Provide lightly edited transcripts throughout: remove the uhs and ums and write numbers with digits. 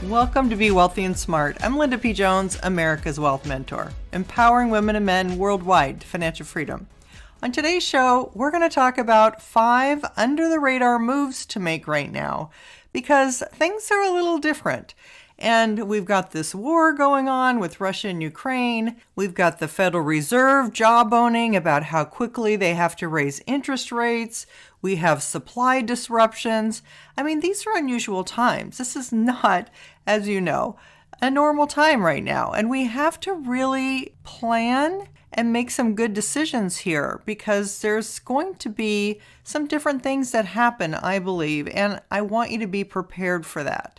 Welcome to Be Wealthy and Smart. I'm Linda P. Jones, America's Wealth Mentor, empowering women and men worldwide to financial freedom. On today's show, we're going to talk about 5 under-the-radar moves to make right now because things are a little different. And we've got this war going on with Russia and Ukraine. We've got the Federal Reserve jawboning about how quickly they have to raise interest rates. We have supply disruptions. I mean, these are unusual times. This is not, as you know, a normal time right now. And we have to really plan and make some good decisions here because there's going to be some different things that happen, I believe, and I want you to be prepared for that.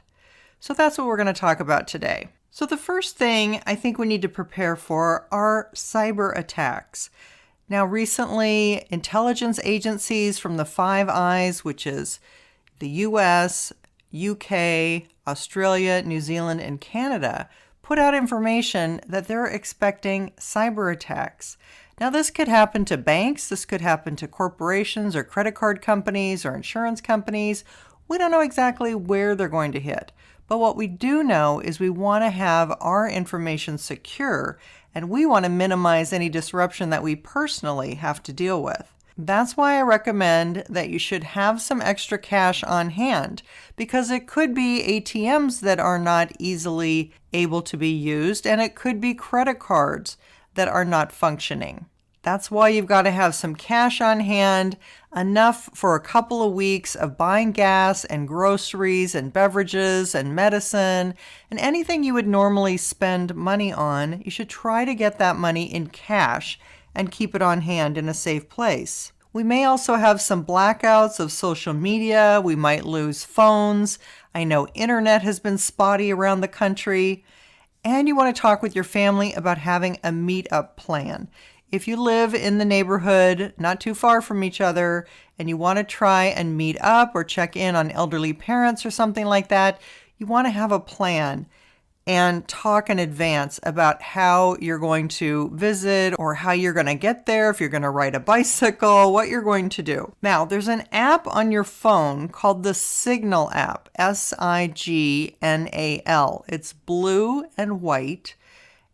So that's what we're going to talk about today. So the first thing I think we need to prepare for are cyber attacks. Now, recently, intelligence agencies from the Five Eyes, which is the US, UK, Australia, New Zealand, and Canada, put out information that they're expecting cyber attacks. Now, this could happen to banks, this could happen to corporations or credit card companies or insurance companies. We don't know exactly where they're going to hit. But what we do know is we want to have our information secure, and we want to minimize any disruption that we personally have to deal with. That's why I recommend that you should have some extra cash on hand, because it could be ATMs that are not easily able to be used, and it could be credit cards that are not functioning. That's why you've got to have some cash on hand, enough for a couple of weeks of buying gas and groceries and beverages and medicine and anything you would normally spend money on. You should try to get that money in cash and keep it on hand in a safe place. We may also have some blackouts of social media. We might lose phones. I know internet has been spotty around the country. And you want to talk with your family about having a meetup plan. If you live in the neighborhood, not too far from each other, and you want to try and meet up or check in on elderly parents or something like that, you want to have a plan and talk in advance about how you're going to visit or how you're going to get there, if you're going to ride a bicycle, what you're going to do. Now, there's an app on your phone called the Signal app, Signal. It's blue and white.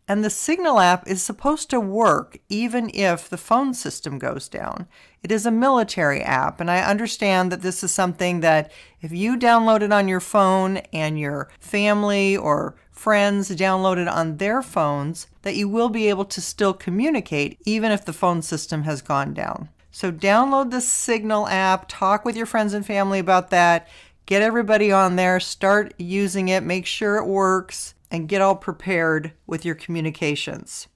And the Signal app is supposed to work even if the phone system goes down. It is a military app, and I understand that this is something that if you download it on your phone and your family or friends download it on their phones, that you will be able to still communicate even if the phone system has gone down. So download the Signal app, talk with your friends and family about that, get everybody on there, start using it, make sure it works, and get all prepared with your communications.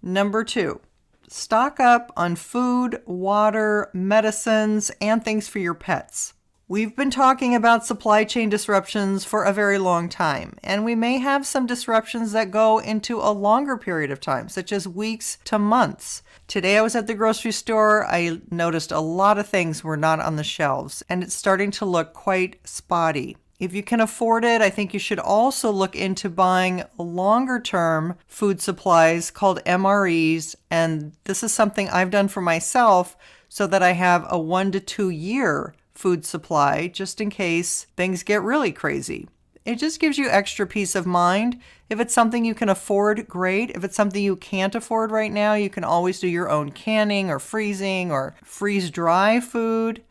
Number 2, stock up on food, water, medicines, and things for your pets. We've been talking about supply chain disruptions for a very long time, and we may have some disruptions that go into a longer period of time, such as weeks to months. Today I was at the grocery store. I noticed a lot of things were not on the shelves, and it's starting to look quite spotty. If you can afford it, I think you should also look into buying longer-term food supplies called MREs, and this is something I've done for myself so that I have a 1 to 2 year food supply just in case things get really crazy. It just gives you extra peace of mind. If it's something you can afford, great. If it's something you can't afford right now, you can always do your own canning or freezing or freeze-dry food.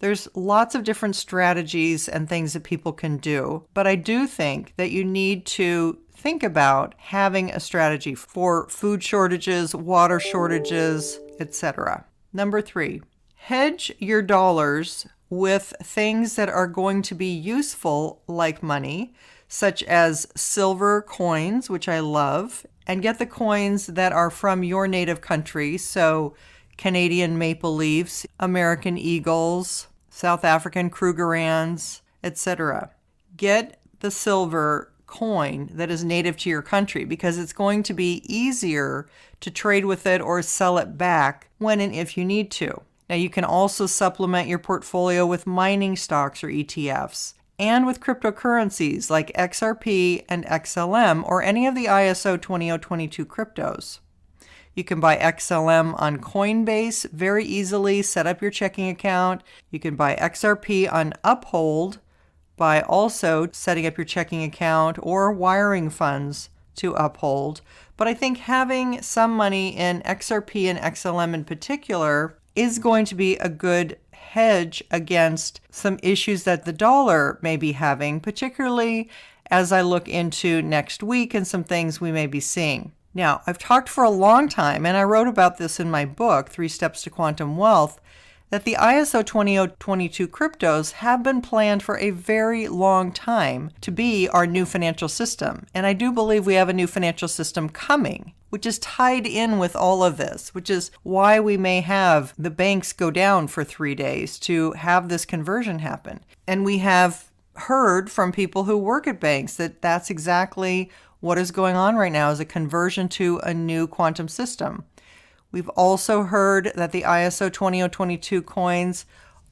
There's lots of different strategies and things that people can do, but I do think that you need to think about having a strategy for food shortages, water shortages, etc. Number 3, hedge your dollars with things that are going to be useful like money, such as silver coins, which I love, and get the coins that are from your native country, so Canadian maple leafs, American eagles, South African Krugerrands, etc. Get the silver coin that is native to your country because it's going to be easier to trade with it or sell it back when and if you need to. Now, you can also supplement your portfolio with mining stocks or ETFs and with cryptocurrencies like XRP and XLM or any of the ISO 20022 cryptos. You can buy XLM on Coinbase very easily, set up your checking account. You can buy XRP on Uphold by also setting up your checking account or wiring funds to Uphold. But I think having some money in XRP and XLM in particular is going to be a good hedge against some issues that the dollar may be having, particularly as I look into next week and some things we may be seeing. Now, I've talked for a long time, and I wrote about this in my book, 3 Steps to Quantum Wealth, that the ISO 20022 cryptos have been planned for a very long time to be our new financial system. And I do believe we have a new financial system coming, which is tied in with all of this, which is why we may have the banks go down for 3 days to have this conversion happen. And we have heard from people who work at banks that that's exactly what is going on right now, is a conversion to a new quantum system. We've also heard that the ISO 20022 coins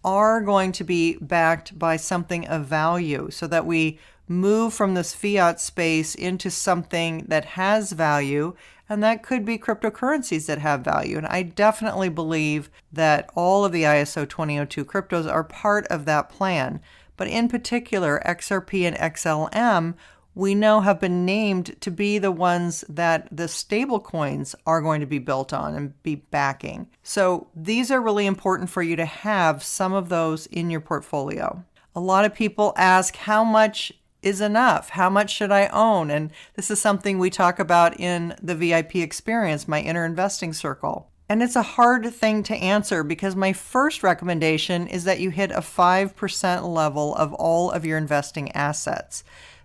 are going to be backed by something of value so that we move from this fiat space into something that has value, and that could be cryptocurrencies that have value. And I definitely believe that all of the ISO 2002 cryptos are part of that plan. But in particular, XRP and XLM we know have been named to be the ones that the stable coins are going to be built on and be backing. So these are really important for you to have some of those in your portfolio. A lot of people ask, how much is enough? How much should I own? And this is something we talk about in the VIP experience, my inner investing circle. And it's a hard thing to answer because my first recommendation is that you hit a 5% level of all of your investing assets.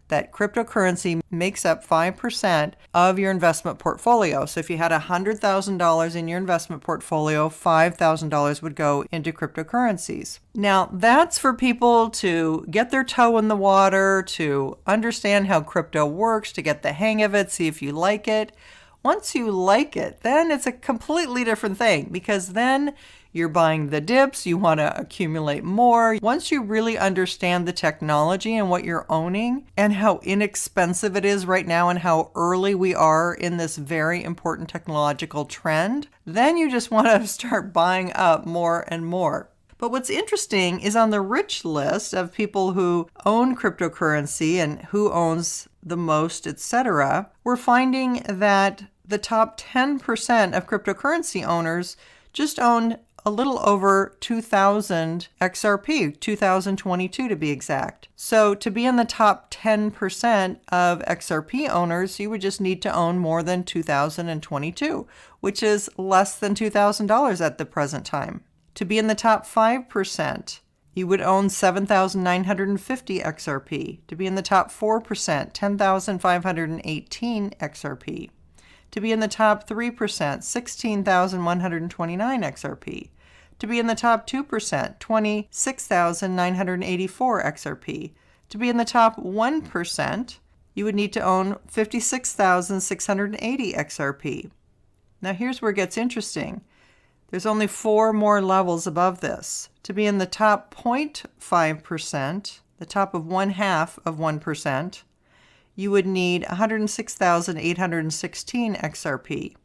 That cryptocurrency makes up 5% of your investment portfolio. So if you had $100,000 in your investment portfolio, $5,000 would go into cryptocurrencies. Now, that's for people to get their toe in the water, to understand how crypto works, to get the hang of it, see if you like it. Once you like it, then it's a completely different thing because then you're buying the dips, you want to accumulate more. Once you really understand the technology and what you're owning and how inexpensive it is right now and how early we are in this very important technological trend, then you just want to start buying up more and more. But what's interesting is on the rich list of people who own cryptocurrency and who owns the most, etc., we're finding that the top 10% of cryptocurrency owners just own a little over 2,000 XRP, 2022 to be exact. So to be in the top 10% of XRP owners, you would just need to own more than 2,022, which is less than $2,000 at the present time. To be in the top 5%, you would own 7,950 XRP. To be in the top 4%, 10,518 XRP. To be in the top 3%, 16,129 XRP. To be in the top 2%, 26,984 XRP. To be in the top 1%, you would need to own 56,680 XRP. Now here's where it gets interesting. There's only 4 more levels above this. To be in the top 0.5%, the top of 1/2 of 1%, you would need 106,816 XRP.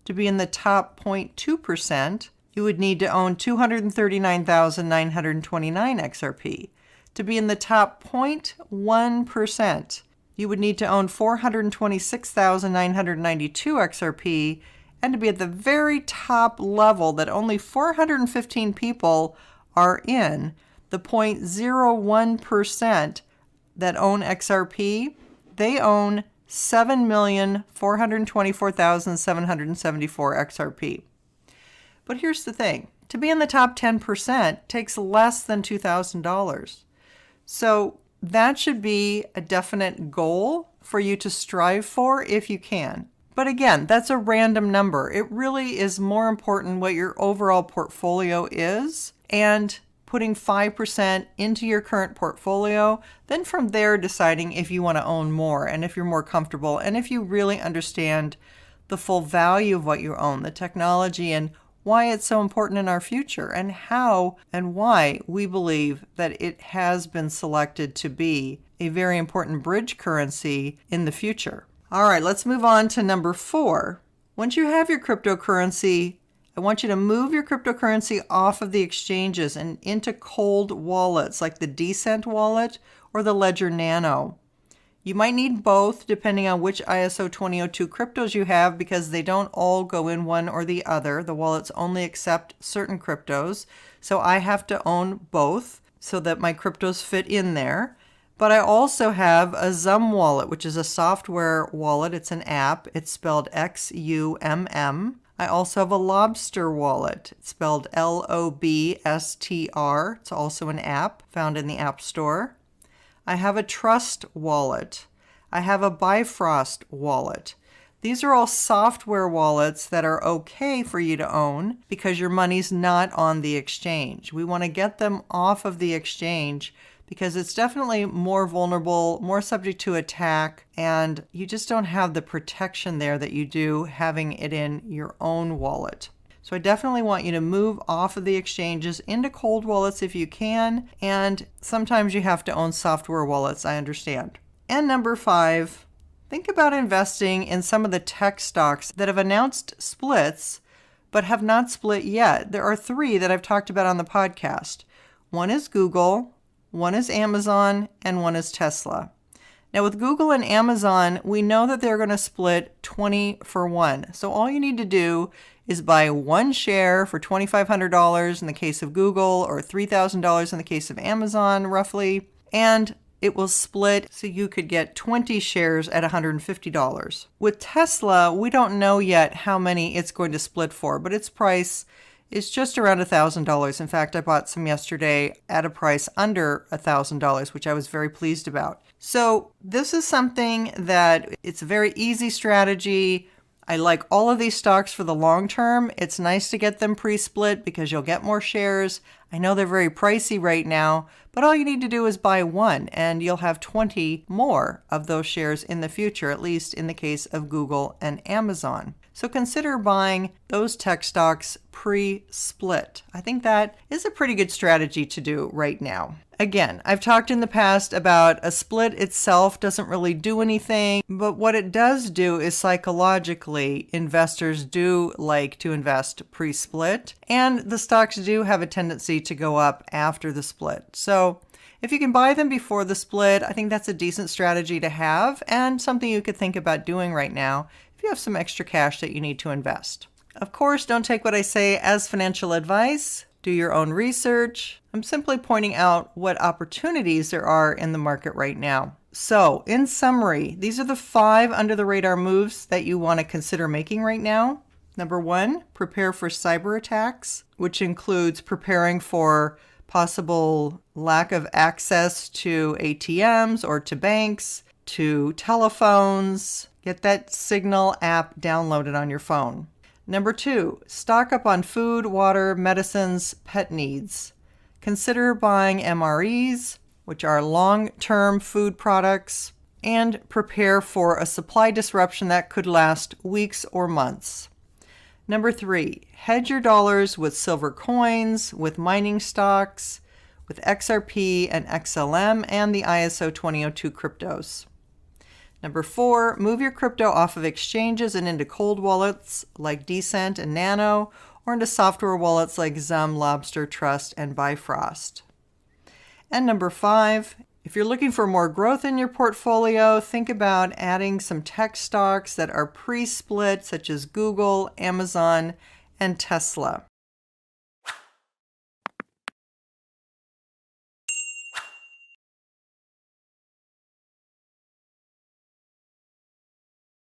To be in the top 0.2%, you would need to own 239,929 XRP. To be in the top 0.1%, you would need to own 426,992 XRP. And to be at the very top level that only 415 people are in, the 0.01% that own XRP, they own 7,424,774 XRP. But here's the thing. To be in the top 10% takes less than $2,000. So that should be a definite goal for you to strive for if you can. But again, that's a random number. It really is more important what your overall portfolio is and putting 5% into your current portfolio, then from there deciding if you want to own more and if you're more comfortable and if you really understand the full value of what you own, the technology and why it's so important in our future and how and why we believe that it has been selected to be a very important bridge currency in the future. All right, let's move on to number 4. Once you have your cryptocurrency, I want you to move your cryptocurrency off of the exchanges and into cold wallets like the Decent wallet or the Ledger Nano. You might need both depending on which ISO 2002 cryptos you have because they don't all go in one or the other. The wallets only accept certain cryptos, so I have to own both so that my cryptos fit in there. But I also have a Xumm wallet, which is a software wallet. It's an app. It's spelled XUMM. I also have a Lobster wallet. It's spelled LOBSTR. It's also an app found in the App Store. I have a Trust wallet. I have a Bifrost wallet. These are all software wallets that are okay for you to own because your money's not on the exchange. We want to get them off of the exchange because it's definitely more vulnerable, more subject to attack, and you just don't have the protection there that you do having it in your own wallet. So I definitely want you to move off of the exchanges into cold wallets if you can, and sometimes you have to own software wallets, I understand. And number 5, think about investing in some of the tech stocks that have announced splits but have not split yet. There are 3 that I've talked about on the podcast. One is Google, one is Amazon, and one is Tesla. Now with Google and Amazon, we know that they're going to split 20 for 1. So all you need to do is buy one share for $2,500 in the case of Google or $3,000 in the case of Amazon, roughly, and it will split so you could get 20 shares at $150. With Tesla, we don't know yet how many it's going to split for, but its price is just around $1,000. In fact, I bought some yesterday at a price under $1,000, which I was very pleased about. So this is something that it's a very easy strategy. I like all of these stocks for the long term. It's nice to get them pre-split because you'll get more shares. I know they're very pricey right now, but all you need to do is buy one and you'll have 20 more of those shares in the future, at least in the case of Google and Amazon. So consider buying those tech stocks pre-split. I think that is a pretty good strategy to do right now. Again, I've talked in the past about a split itself doesn't really do anything, but what it does do is psychologically, investors do like to invest pre-split, and the stocks do have a tendency to go up after the split. So if you can buy them before the split, I think that's a decent strategy to have and something you could think about doing right now if you have some extra cash that you need to invest. Of course, don't take what I say as financial advice. Do your own research. I'm simply pointing out what opportunities there are in the market right now. So, in summary, these are the 5 under-the-radar moves that you want to consider making right now. Number 1, prepare for cyber attacks, which includes preparing for possible lack of access to ATMs or to banks, to telephones. Get that Signal app downloaded on your phone. Number 2, stock up on food, water, medicines, pet needs. Consider buying MREs, which are long-term food products, and prepare for a supply disruption that could last weeks or months. Number 3, hedge your dollars with silver coins, with mining stocks, with XRP and XLM, and the ISO 2002 cryptos. Number 4, move your crypto off of exchanges and into cold wallets like Decent and Nano, or into software wallets like Xumm, Lobster, Trust, and Bifrost. And number 5, if you're looking for more growth in your portfolio, think about adding some tech stocks that are pre-split, such as Google, Amazon, and Tesla.